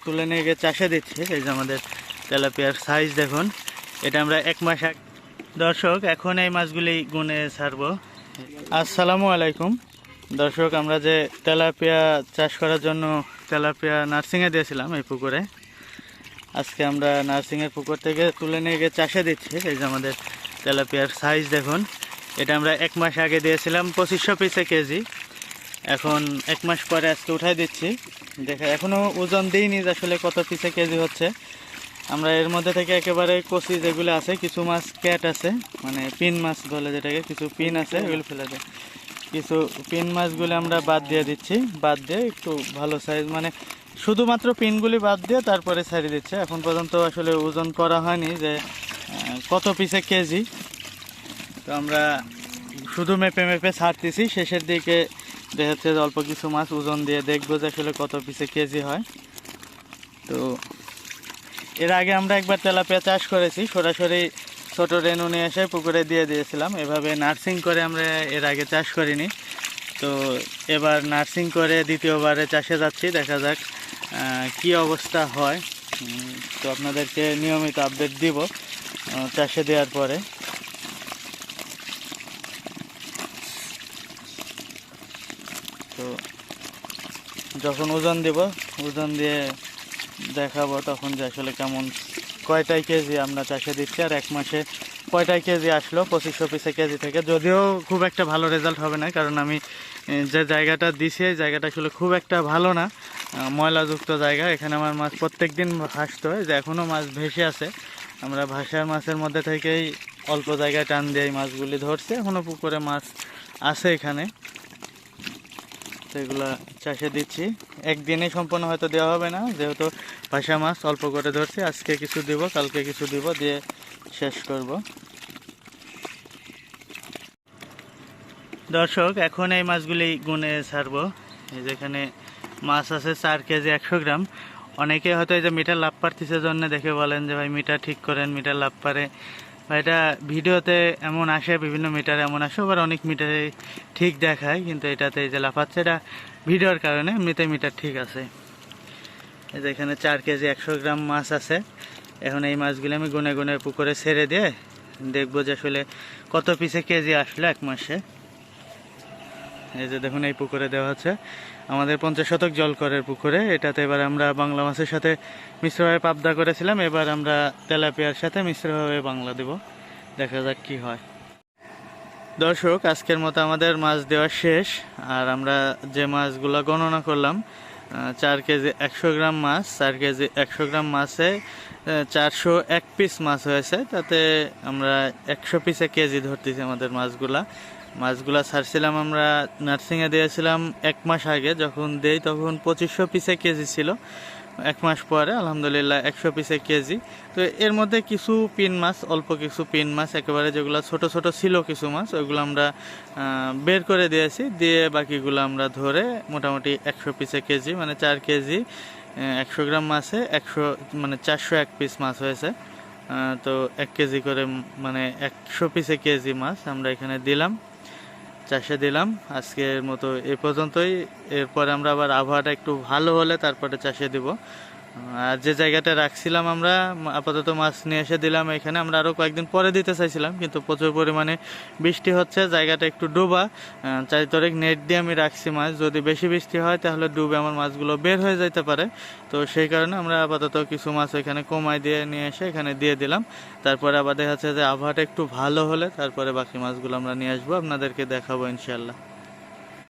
তুলে নিয়ে গিয়ে চাষে দিচ্ছি। এই যে আমাদের তেলাপিয়ার সাইজ দেখুন, এটা আমরা 1 মাস আগে। দর্শক, এখন এই মাছগুলি গুনে ছাড়বো। আসসালামু আলাইকুম দর্শক, আমরা যে তেলাপিয়া চাষ করার জন্য তেলাপিয়া নার্সিংয়ে দিয়েছিলাম এই পুকুরে, আজকে আমরা নার্সিংয়ের পুকুর থেকে তুলে নিয়ে গিয়ে চাষে দিচ্ছি। এই যে আমাদের তেলাপিয়ার সাইজ দেখুন, এটা আমরা 1 মাস আগে দিয়েছিলাম 2500 পিসে কেজি। এখন 1 মাস পরে আজকে উঠাই দিচ্ছি। দেখে এখনও ওজন দিইনি আসলে কত পিসে কেজি হচ্ছে। আমরা এর মধ্যে থেকে একেবারে কচি যেগুলো আছে, কিছু মাছ ক্যাট আছে, মানে পিন মাছ বলে যেটাকে, কিছু পিন আছে ওগুলো ফেলে দেয়। কিছু পিন মাছগুলি আমরা বাদ দিয়ে দিচ্ছি, বাদ দিয়ে একটু ভালো সাইজ, মানে শুধুমাত্র পিনগুলি বাদ দিয়ে তারপরে ছাড়িয়ে দিচ্ছে। এখন পর্যন্ত আসলে ওজন করা হয়নি যে কত পিসে কেজি, তো আমরা শুধু মেপে মেপে ছাড়তেছি। শেষের দিকে দেখা যাচ্ছে অল্প কিছু মাছ ওজন দিয়ে দেখবো যে আসলে কত পিসে কেজি হয়। তো এর আগে আমরা একবার তেলাপিয়া চাষ করেছি, সরাসরি ছোটো রেনু নিয়ে এসে পুকুরে দিয়ে দিয়েছিলাম। এভাবে নার্সিং করে আমরা এর আগে চাষ করিনি। তো এবার নার্সিং করে দ্বিতীয়বারে চাষে যাচ্ছি, দেখা যাক কি অবস্থা হয়। তো আপনাদেরকে নিয়মিত আপডেট দিব চাষে দেওয়ার পরে। তো যখন ওজন দেব, ওজন দিয়ে দেখাবো তখন যে আসলে কেমন কয়টাই কেজি আমরা চাষে দিচ্ছি, আর 1 মাসে কয়টাই কেজি আসলো 2500 পিসে কেজি থেকে। যদিও খুব একটা ভালো রেজাল্ট হবে না, কারণ আমি যে জায়গাটা দিছি এই জায়গাটা আসলে খুব একটা ভালো না, ময়লাযুক্ত জায়গা। এখানে আমার মাছ প্রত্যেক দিন ভাসতে হয়, যে এখনও মাছ ভেসে আছে। আমরা ভাসার মাছের মধ্যে থেকেই অল্প জায়গায় টান দিয়ে এই মাছগুলি ধরছি, এখনও পুকুরে মাছ আছে এখানে। সেগুলা চাষে দিচ্ছি। একদিনে সম্পূর্ণ হয়তো দেওয়া হবে না, যেহেতু ভাসা মাছ অল্প করে ধরছি। আজকে কিছু দিব, কালকে কিছু দিব, দিয়ে শেষ করব। দর্শক, এখন এই মাছগুলি গুনে ছাড়বো। এই যেখানে মাছ আছে 4 কেজি 100 গ্রাম। অনেকে হয়তো এই যে মিটার লাভ পারতিছে জন্য দেখে বলেন যে ভাই মিটার ঠিক করেন, মিটার লাভ পারে। এটা ভিডিওতে এমন আসে, বিভিন্ন মিটারে এমন আসে, আবার অনেক মিটারে ঠিক দেখায়, কিন্তু এটাতে এই যে লাফাচ্ছে এটা ভিডিওর কারণে, এমনিতে মিটার ঠিক আছে। এই যে এখানে 4 কেজি 100 গ্রাম মাছ আছে। এখন এই মাছগুলি আমি গুনে গুনে পুকুরে ছেড়ে দিয়ে দেখবো যে আসলে কত পিসে কেজি আসলো 1 মাসে। এই যে দেখুন, এই পুকুরে দেওয়া হচ্ছে আমাদের 50 শতক জলকরের পুকুরে। এটাতে এবার আমরা বাংলা মাছের সাথে মিশ্রভাবে পাবদা করেছিলাম, এবার আমরা তেলাপিয়ার সাথে মিশ্রভাবে বাংলা দেব। দেখা যাক কি হয়। দর্শক, আজকের মতো আমাদের মাছ দেওয়া শেষ। আর আমরা যে মাছগুলো গণনা করলাম, 4 কেজি 100 গ্রাম মাছ, 4 কেজি 100 গ্রাম মাছে 401 পিস মাছ হয়েছে। তাতে আমরা 100 পিসে কেজি ধরতেছি আমাদের মাছগুলা ছাড়ছিলাম আমরা নার্সিংয়ে দিয়েছিলাম 1 মাস আগে। যখন দেই তখন 2500 পিসে কেজি ছিল। 1 মাস পরে আলহামদুলিল্লাহ 100 পিসে কেজি। তো এর মধ্যে কিছু পিন মাছ, অল্প কিছু পিন মাছ, একেবারে যেগুলো ছোট ছোট ছিল কিছু মাছ, ওইগুলো আমরা বের করে দিয়েছি, দিয়ে বাকিগুলো আমরা ধরে মোটামুটি 100 পিসে কেজি, মানে 4 কেজি 100 গ্রাম মাছে 100 মানে 401 পিস মাছ হয়েছে। তো 1 কেজি করে, মানে 100 পিসে কেজি মাছ আমরা এখানে দিলাম, চাষে দিলাম। আজকের মতো এ পর্যন্তই। এরপরে আমরা আবার আবহাওয়াটা একটু ভালো হলে তারপরে চাষে দিব। আর যে জায়গাটা রাখছিলাম আমরা, আপাতত মাছ নিয়ে এসে দিলাম এখানে। আমরা আরও কয়েকদিন পরে দিতে চাইছিলাম, কিন্তু প্রচুর পরিমাণে বৃষ্টি হচ্ছে, জায়গাটা একটু ডোবা। চারিতরফ নেট দিয়ে আমি রাখছি মাছ, যদি বেশি বৃষ্টি হয় তাহলে ডুবে আমার মাছগুলো বের হয়ে যেতে পারে। তো সেই কারণে আমরা আপাতত কিছু মাছ এখানে কমাই দিয়ে নিয়ে এসে এখানে দিয়ে দিলাম। তারপরে আবার দেখা যাচ্ছে যে আবহাওয়াটা একটু ভালো হলে তারপরে বাকি মাছগুলো আমরা নিয়ে আসবো, আপনাদেরকে দেখাবো ইনশাল্লাহ।